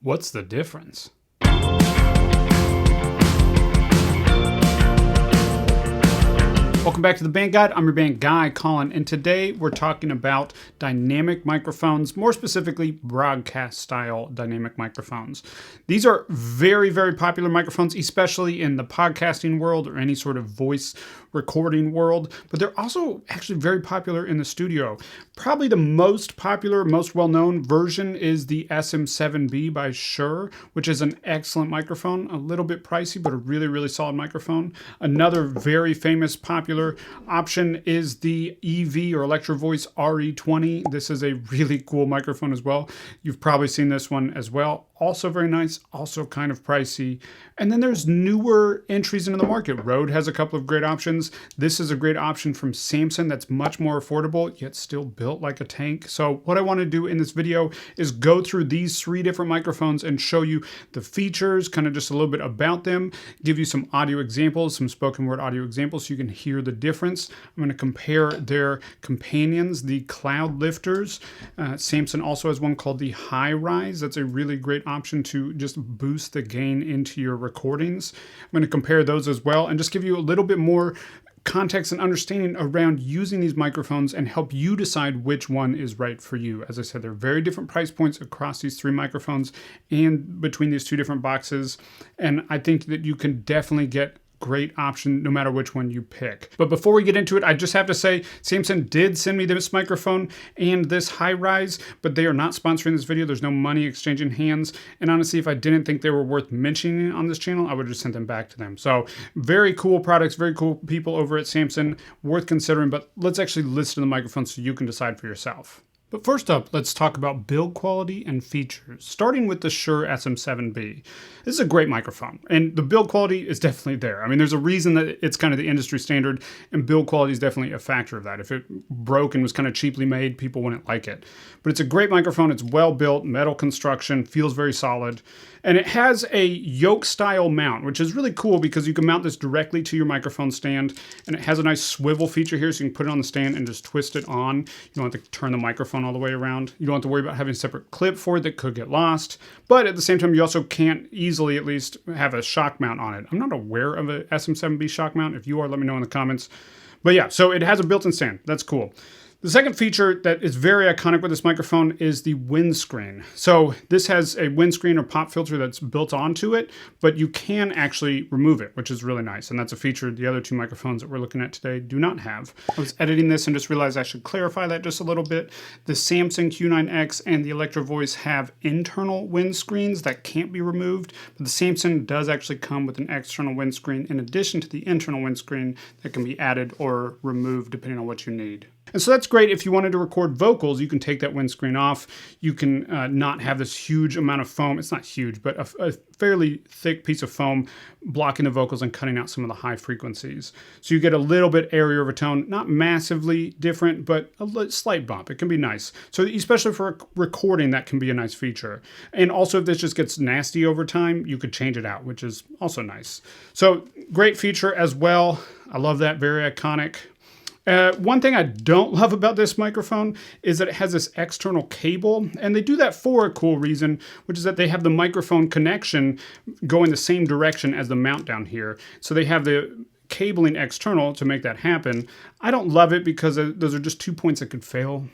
What's the difference? Welcome back to the Band Guide. I'm your band guy, Colin, and today we're talking about dynamic microphones, more specifically broadcast style dynamic microphones. These are very, very popular microphones, especially in the podcasting world or any sort of voice recording world, but they're also actually very popular in the studio. Probably the most popular, most well-known version is the SM7b by Shure, which is an excellent microphone, a little bit pricey, but a really, really solid microphone. Another very famous popular option is the EV or Electro Voice RE20. This is a really cool microphone as well. You've probably seen this one as well. Also very nice, also kind of pricey. And then there's newer entries into the market. Rode has a couple of great options. This is a great option from Samson that's much more affordable, yet still built like a tank. So what I want to do in this video is go through these three different microphones and show you the features, kind of just a little bit about them, give you some audio examples, some spoken word audio examples so you can hear the difference. I'm going to compare their companions, the Cloud Lifters. Samson also has one called the High Rise. That's a really great option to just boost the gain into your recordings. I'm going to compare those as well and just give you a little bit more context and understanding around using these microphones and help you decide which one is right for you. As I said, there are very different price points across these three microphones and between these two different boxes. And I think that you can definitely get great option no matter which one you pick. But before we get into it, I just have to say Samson did send me this microphone and this High Rise, but they are not sponsoring this video. There's no money exchanging hands. And honestly, if I didn't think they were worth mentioning on this channel, I would have just sent them back to them. So very cool products, very cool people over at Samson, worth considering, but let's actually listen to the microphones so you can decide for yourself. But first up, let's talk about build quality and features, starting with the Shure SM7b. This is a great microphone, and the build quality is definitely there. I mean, there's a reason that it's kind of the industry standard, and build quality is definitely a factor of that. If it broke and was kind of cheaply made, people wouldn't like it. But it's a great microphone. It's well built, metal construction, feels very solid, and it has a yoke-style mount, which is really cool because you can mount this directly to your microphone stand, and it has a nice swivel feature here, so you can put it on the stand and just twist it on. You don't have to turn the microphone all the way around. You don't have to worry about having a separate clip for it that could get lost. But at the same time, you also can't easily at least have a shock mount on it. I'm not aware of a SM7b shock mount. If you are, let me know in the comments. But yeah, so it has a built-in stand. That's cool. The second feature that is very iconic with this microphone is the windscreen. So this has a windscreen or pop filter that's built onto it, but you can actually remove it, which is really nice. And that's a feature the other two microphones that we're looking at today do not have. I was editing this and just realized I should clarify that just a little bit. The Samson Q9X and the Electro Voice have internal windscreens that can't be removed, but the Samson does actually come with an external windscreen in addition to the internal windscreen that can be added or removed depending on what you need. And so that's great if you wanted to record vocals. You can take that windscreen off. You can not have this huge amount of foam. It's not huge, but a fairly thick piece of foam blocking the vocals and cutting out some of the high frequencies. So you get a little bit airier of a tone, not massively different, but a slight bump. It can be nice. So especially for recording, that can be a nice feature. And also if this just gets nasty over time, you could change it out, which is also nice. So great feature as well. I love that, very iconic. One thing I don't love about this microphone is that it has this external cable, and they do that for a cool reason, which is that they have the microphone connection going the same direction as the mount down here. So they have the cabling external to make that happen. I don't love it because those are just 2 points that could fail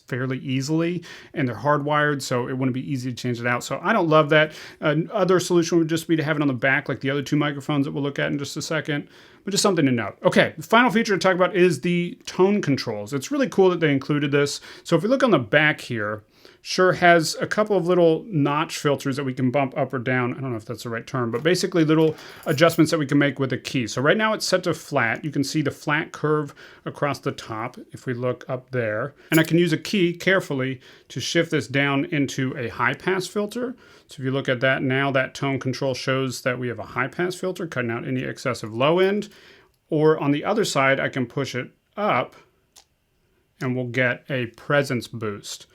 fairly easily, and they're hardwired, so it wouldn't be easy to change it out. So I don't love that. Other solution would just be to have it on the back like the other two microphones that we'll look at in just a second, but just something to note. Okay, the final feature to talk about is the tone controls. It's really cool that they included this. So if we look on the back here, Shure has a couple of little notch filters that we can bump up or down. I don't know if that's the right term, but basically little adjustments that we can make with a key. So right now it's set to flat. You can see the flat curve across the top if we look up there. And I can use a key carefully to shift this down into a high pass filter. So if you look at that now, that tone control shows that we have a high pass filter cutting out any excessive low end. Or on the other side, I can push it up and we'll get a presence boost,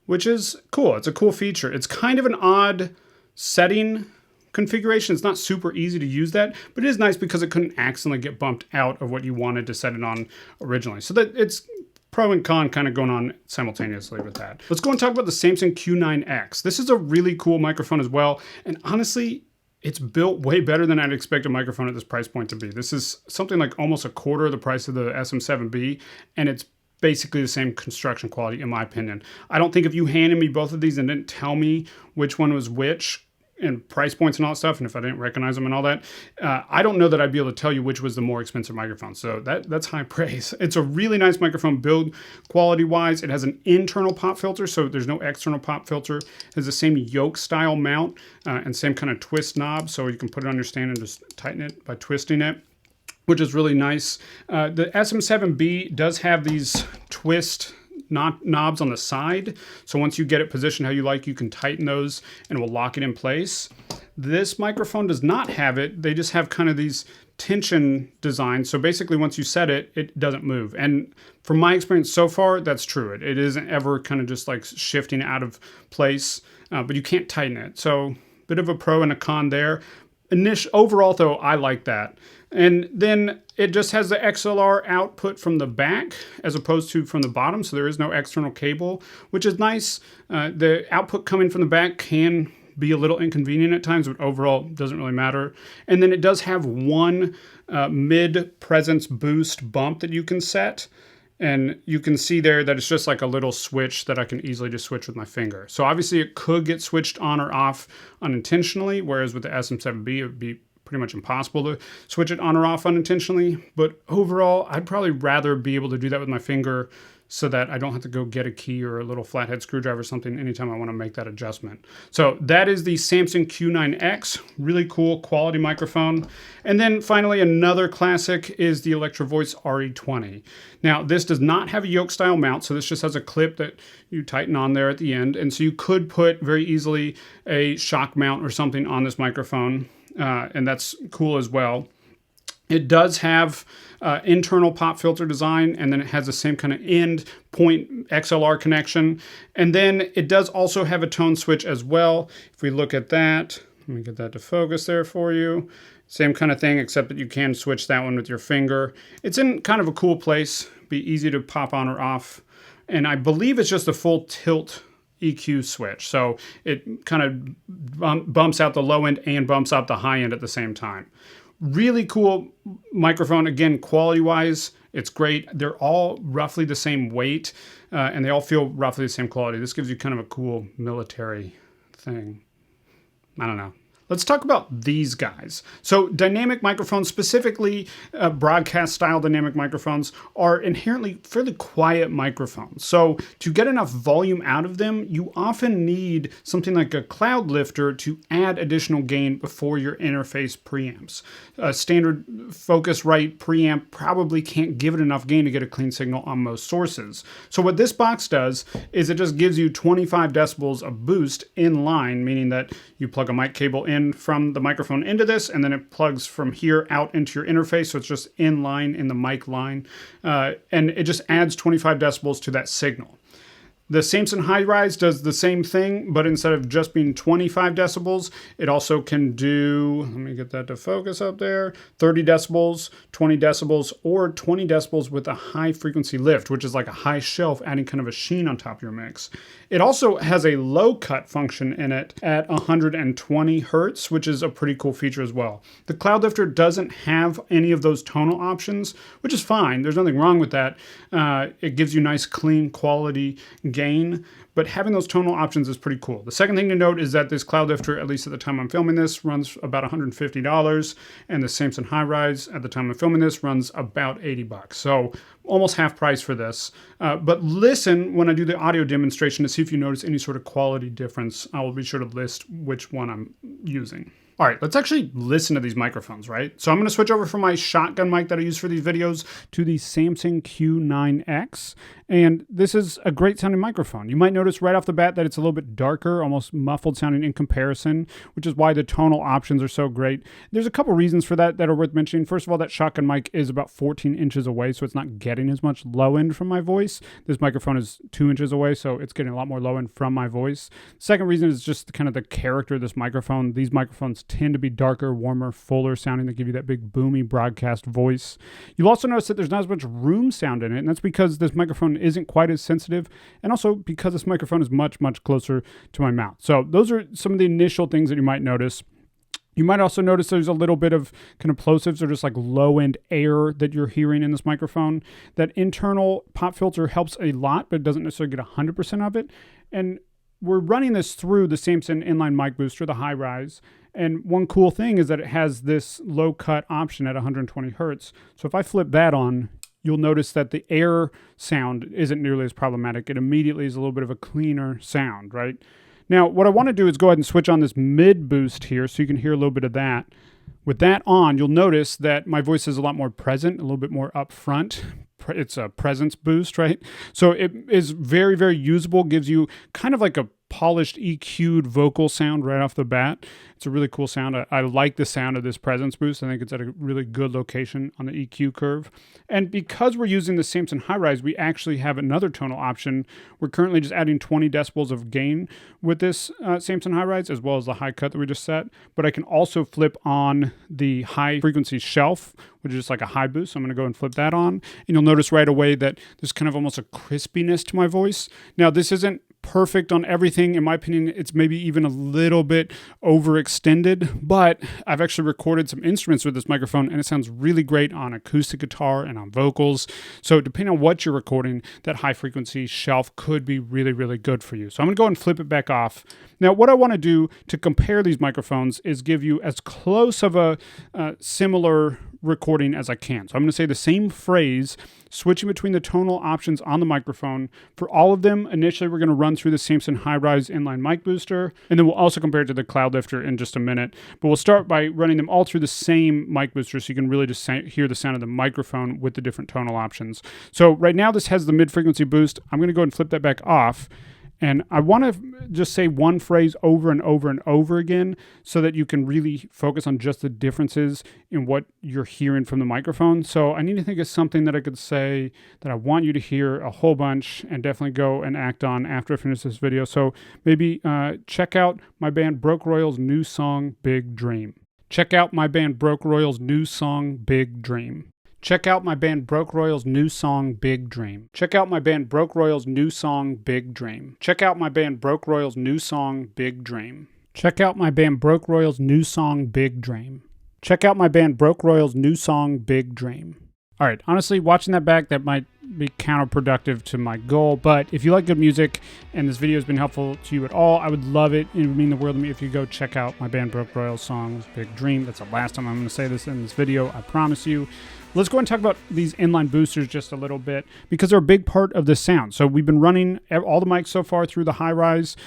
which is cool. It's a cool feature. It's kind of an odd setting configuration. It's not super easy to use that, but it is nice because it couldn't accidentally get bumped out of what you wanted to set it on originally. So that it's pro and con kind of going on simultaneously with that. Let's go and talk about the Samson Q9X. This is a really cool microphone as well. And honestly, it's built way better than I'd expect a microphone at this price point to be. This is something like almost a quarter of the price of the SM7b, and it's basically the same construction quality in my opinion. I don't think if you handed me both of these and didn't tell me which one was which, and price points and all that stuff, and if I didn't recognize them and all that, I don't know that I'd be able to tell you which was the more expensive microphone. So that's high praise. It's a really nice microphone build quality-wise. It has an internal pop filter, so there's no external pop filter. It has the same yoke style mount and same kind of twist knob, so you can put it on your stand and just tighten it by twisting it, which is really nice. The SM7B does have these twist knobs on the side, so once you get it positioned how you like, you can tighten those and it will lock it in place. This microphone does not have it. They just have kind of these tension designs, so basically once you set it, it doesn't move. And from my experience so far, that's true. It isn't ever kind of just like shifting out of place, but you can't tighten it. So bit of a pro and a con there. Overall though, I like that. And then it just has the XLR output from the back as opposed to from the bottom, so there is no external cable, which is nice. The output coming from the back can be a little inconvenient at times, but overall doesn't really matter. And then it does have one mid-presence boost bump that you can set. And you can see there that it's just like a little switch that I can easily just switch with my finger. So obviously it could get switched on or off unintentionally, whereas with the SM7B, it would be pretty much impossible to switch it on or off unintentionally. But overall, I'd probably rather be able to do that with my finger so that I don't have to go get a key or a little flathead screwdriver or something anytime I want to make that adjustment. So that is the Samson Q9X, really cool quality microphone. And then finally, another classic is the Electro Voice RE20. Now, this does not have a yoke style mount, so this just has a clip that you tighten on there at the end. And so you could put very easily a shock mount or something on this microphone, and that's cool as well. It does have internal pop filter design, and then it has the same kind of end point XLR connection. And then it does also have a tone switch as well. If we look at that, let me get that to focus there for you. Same kind of thing, except that you can switch that one with your finger. It's in kind of a cool place, be easy to pop on or off. And I believe it's just a full tilt EQ switch. So it kind of bumps out the low end and bumps out the high end at the same time. Really cool microphone. Again, quality-wise, it's great. They're all roughly the same weight, and they all feel roughly the same quality. This gives you kind of a cool military thing. I don't know. Let's talk about these guys. So dynamic microphones, specifically broadcast-style dynamic microphones, are inherently fairly quiet microphones. So to get enough volume out of them, you often need something like a cloud lifter to add additional gain before your interface preamps. A standard Focusrite preamp probably can't give it enough gain to get a clean signal on most sources. So what this box does is it just gives you 25 decibels of boost in line, meaning that you plug a mic cable in from the microphone into this, and then it plugs from here out into your interface, so it's just in line in the mic line, and it just adds 25 decibels to that signal. The Samson Hi-Rise does the same thing, but instead of just being 25 decibels, it also can do, let me get that to focus up there, 30 decibels, 20 decibels, or 20 decibels with a high frequency lift, which is like a high shelf, adding kind of a sheen on top of your mix. It also has a low cut function in it at 120 hertz, which is a pretty cool feature as well. The Cloud Lifter doesn't have any of those tonal options, which is fine. There's nothing wrong with that. It gives you nice, clean, quality gain, but having those tonal options is pretty cool. The second thing to note is that this Cloud Lifter, at least at the time I'm filming this, runs about $150, and the Samson Hi-Rise, at the time I'm filming this, runs about $80. So almost half price for this. But listen when I do the audio demonstration to see if you notice any sort of quality difference. I will be sure to list which one I'm using. All right, let's actually listen to these microphones, right? So I'm going to switch over from my shotgun mic that I use for these videos to the Samson Q9X. And this is a great sounding microphone. You might notice right off the bat that it's a little bit darker, almost muffled sounding in comparison, which is why the tonal options are so great. There's a couple reasons for that are worth mentioning. First of all, that shotgun mic is about 14 inches away, so it's not getting as much low end from my voice. This microphone is 2 inches away, so it's getting a lot more low end from my voice. Second reason is just kind of the character of this microphone. These microphones tend to be darker, warmer, fuller sounding. They give you that big boomy broadcast voice. You'll also notice that there's not as much room sound in it, and that's because this microphone isn't quite as sensitive, and also because this microphone is much, much closer to my mouth. So those are some of the initial things that you might notice. You might also notice there's a little bit of kind of plosives or just like low-end air that you're hearing in this microphone. That internal pop filter helps a lot, but it doesn't necessarily get 100% of it. And we're running this through the Samson inline mic booster, the high rise. And one cool thing is that it has this low cut option at 120 hertz. So if I flip that on, you'll notice that the air sound isn't nearly as problematic. It immediately is a little bit of a cleaner sound, right? Now, what I want to do is go ahead and switch on this mid boost here so you can hear a little bit of that. With that on, you'll notice that my voice is a lot more present, a little bit more upfront. It's a presence boost, right? So it is very, very usable, gives you kind of like a polished EQ'd vocal sound right off the bat. It's a really cool sound. I like the sound of this presence boost. I think it's at a really good location on the EQ curve. And because we're using the Samson high rise, we actually have another tonal option. We're currently just adding 20 decibels of gain with this Samson high rise, as well as the high cut that we just set. But I can also flip on the high frequency shelf, which is just like a high boost. So I'm going to go and flip that on. And you'll notice right away that there's kind of almost a crispiness to my voice. Now, this isn't perfect on everything. In my opinion, it's maybe even a little bit overextended, but I've actually recorded some instruments with this microphone and it sounds really great on acoustic guitar and on vocals. So depending on what you're recording, that high frequency shelf could be really, really good for you. So I'm going to go and flip it back off. Now, what I want to do to compare these microphones is give you as close of a similar recording as I can. So I'm going to say the same phrase, switching between the tonal options on the microphone. For all of them, initially we're going to run through the Samson high-rise inline mic booster, and then we'll also compare it to the Cloud Lifter in just a minute. But we'll start by running them all through the same mic booster so you can really just hear the sound of the microphone with the different tonal options. So right now this has the mid-frequency boost. I'm going to go ahead and flip that back off. And I want to just say one phrase over and over and over again so that you can really focus on just the differences in what you're hearing from the microphone. So I need to think of something that I could say that I want you to hear a whole bunch and definitely go and act on after I finish this video. So maybe check out my band Broke Royal's new song, Big Dream. Check out my band Broke Royal's new song, Big Dream. Check out my band Broke Royal's new song, Big Dream. Check out my band Broke Royal's new song, Big Dream. Check out my band Broke Royal's new song, Big Dream. Check out my band Broke Royal's new song, Big Dream. Check out my band Broke Royal's new song, Big Dream. All right, honestly, watching that back, that might be counterproductive to my goal, but if you like good music and this video has been helpful to you at all, I would love it. It would mean the world to me if you go check out my band Broke Royal's song, Big Dream. That's the last time I'm going to say this in this video, I promise you. Let's go and talk about these inline boosters just a little bit because they're a big part of the sound. So we've been running all the mics so far through the high rise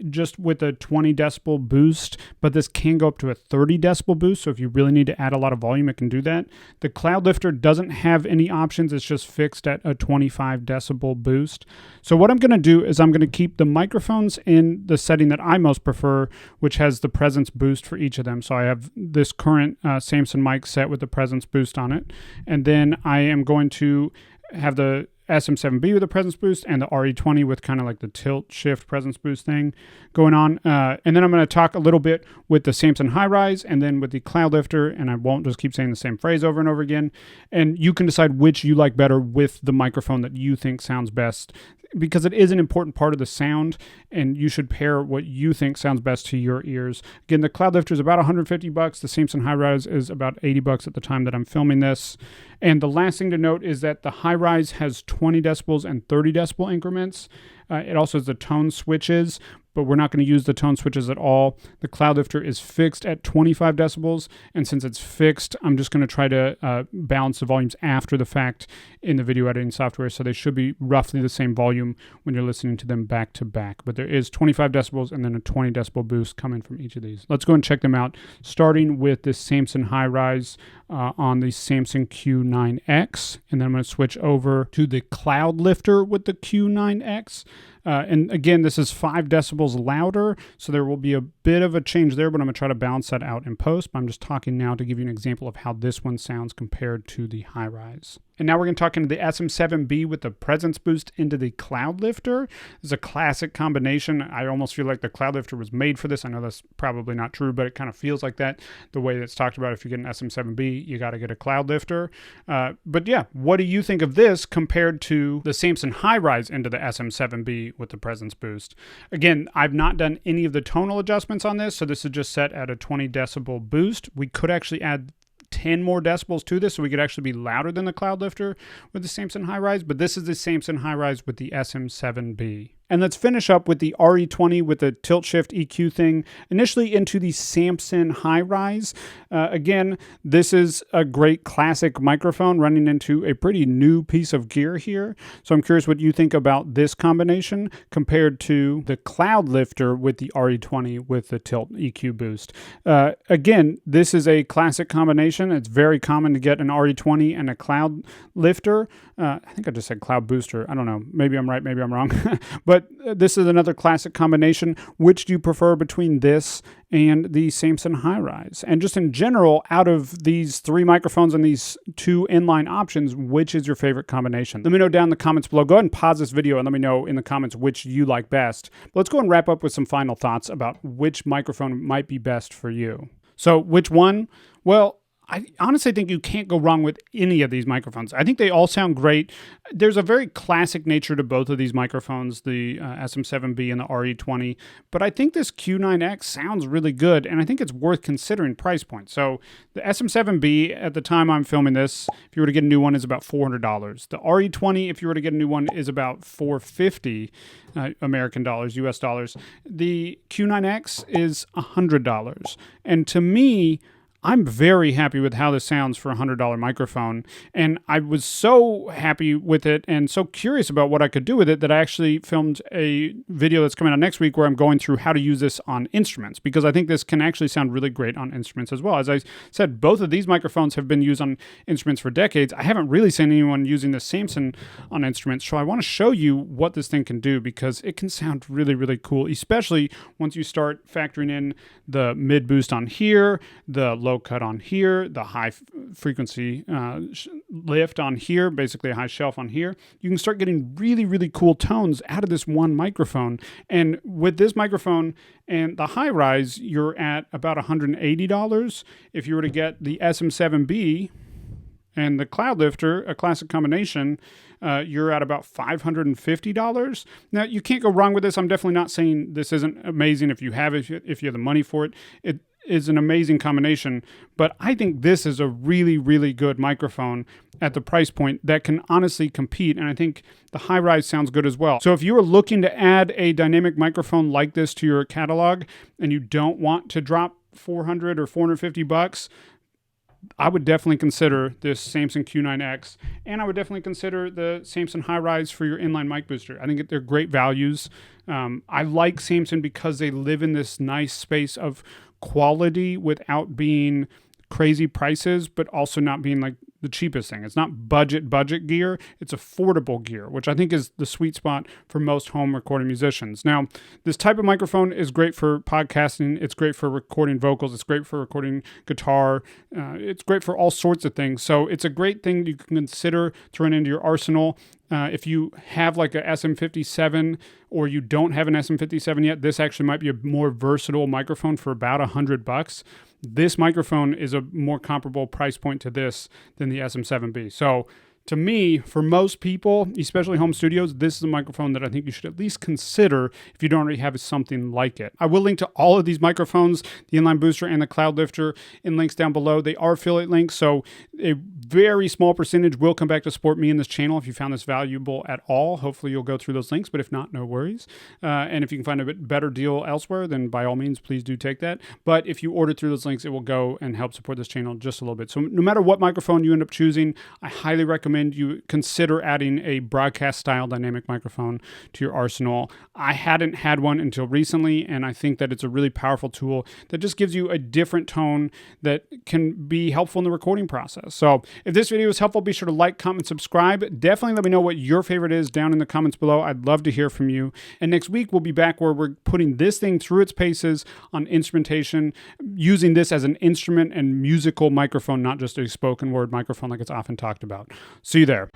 just with a 20 decibel boost, but this can go up to a 30 decibel boost. So if you really need to add a lot of volume, it can do that. The Cloud Lifter doesn't have any options. It's just fixed at a 25 decibel boost. So what I'm going to do is I'm going to keep the microphones in the setting that I most prefer, which has the presence boost for each of them. So I have this current Samson mic set with the presence boost on it. And then I am going to have the SM7b with a presence boost and the RE20 with kind of like the tilt shift presence boost thing going on. And then I'm going to talk a little bit with the Samson high rise and then with the Cloud Lifter, and I won't just keep saying the same phrase over and over again. And you can decide which you like better with the microphone that you think sounds best, because it is an important part of the sound and you should pair what you think sounds best to your ears. Again, the Cloud Lifter is about $150. The Samson high rise is about $80 at the time that I'm filming this. And the last thing to note is that the high rise has 20 decibels and 30 decibel increments. It also has the tone switches, but we're not going to use the tone switches at all. The Cloud Lifter is fixed at 25 decibels, and since it's fixed, I'm just going to try to balance the volumes after the fact in the video editing software, so they should be roughly the same volume when you're listening to them back to back. But there is 25 decibels and then a 20 decibel boost coming from each of these. Let's go and check them out, starting with this Samson high rise on the Samson Q9X, and then I'm going to switch over to the Cloud Lifter with the Q9X. And again, this is 5 decibels louder, so there will be a bit of a change there, but I'm going to try to balance that out in post. But I'm just talking now to give you an example of how this one sounds compared to the high rise. And now we're going to talk into the SM7b with the presence boost into the cloud lifter. This is a classic combination. I almost feel like the cloud lifter was made for this. I know that's probably not true, but it kind of feels like that. The way it's talked about, if you get an SM7b, you got to get a cloud lifter. But yeah, what do you think of this compared to the Samson high-rise into the SM7b with the presence boost? Again, I've not done any of the tonal adjustments on this, so this is just set at a 20 decibel boost. We could actually add 10 more decibels to this, so we could actually be louder than the cloud lifter with the Samson high-rise, but this is the Samson high-rise with the SM7b. And let's finish up with the RE20 with the tilt shift EQ thing, initially into the Samson high-rise. Again, this is a great classic microphone running into a pretty new piece of gear here. So I'm curious what you think about this combination compared to the cloud lifter with the RE20 with the tilt EQ boost. Again, this is a classic combination. It's very common to get an RE20 and a cloud lifter. I think I just said cloud booster. I don't know. Maybe I'm right, maybe I'm wrong. But this is another classic combination. Which do you prefer between this and the Samson high-rise? And just in general, out of these three microphones and these two inline options, which is your favorite combination? Let me know down in the comments below. Go ahead and pause this video and let me know in the comments which you like best. But let's go and wrap up with some final thoughts about which microphone might be best for you. So which one? Well, I honestly think you can't go wrong with any of these microphones. I think they all sound great. There's a very classic nature to both of these microphones, the SM7B and the RE20, but I think this Q9X sounds really good, and I think it's worth considering price point. So the SM7B, at the time I'm filming this, if you were to get a new one, is about $400. The RE20, if you were to get a new one, is about $450 American dollars, US dollars. The Q9X is $100. And to me, I'm very happy with how this sounds for a $100 microphone, and I was so happy with it and so curious about what I could do with it that I actually filmed a video that's coming out next week where I'm going through how to use this on instruments, because I think this can actually sound really great on instruments as well. As I said, both of these microphones have been used on instruments for decades. I haven't really seen anyone using the Samson on instruments, so I want to show you what this thing can do, because it can sound really, really cool, especially once you start factoring in the mid boost on here, the low cut on here, the high frequency lift on here, basically a high shelf on here. You can start getting really, really cool tones out of this one microphone. And with this microphone and the high rise, you're at about $180. If you were to get the SM7B and the cloud lifter, a classic combination, you're at about $550. Now, you can't go wrong with this. I'm definitely not saying this isn't amazing if you have the money for it. It is an amazing combination, but I think this is a really, really good microphone at the price point that can honestly compete, and I think the high-rise sounds good as well. So if you are looking to add a dynamic microphone like this to your catalog and you don't want to drop $400 or $450, I would definitely consider this Samson Q9X, and I would definitely consider the Samson high-rise for your inline mic booster. I think they're great values. I like Samson because they live in this nice space of quality without being crazy prices, but also not being like the cheapest thing. It's not budget gear. It's affordable gear, which I think is the sweet spot for most home recording musicians. Now, this type of microphone is great for podcasting. It's great for recording vocals. It's great for recording guitar. It's great for all sorts of things. So it's a great thing you can consider throwing into your arsenal. If you have like a SM57 or you don't have an SM57 yet, this actually might be a more versatile microphone for about $100. This microphone is a more comparable price point to this than the SM7B. So to me, for most people, especially home studios, this is a microphone that I think you should at least consider if you don't already have something like it. I will link to all of these microphones, the inline booster and the cloud lifter, in links down below. They are affiliate links, so a very small percentage will come back to support me in this channel if you found this valuable at all. Hopefully you'll go through those links, but if not, no worries. And if you can find a bit better deal elsewhere, then by all means, please do take that. But if you order through those links, it will go and help support this channel just a little bit. So no matter what microphone you end up choosing, I highly recommend you consider adding a broadcast style dynamic microphone to your arsenal. I hadn't had one until recently, and I think that it's a really powerful tool that just gives you a different tone that can be helpful in the recording process. So if this video was helpful, be sure to like, comment, subscribe. Definitely let me know what your favorite is down in the comments below. I'd love to hear from you. And next week we'll be back where we're putting this thing through its paces on instrumentation, using this as an instrument and musical microphone, not just a spoken word microphone like it's often talked about. See you there.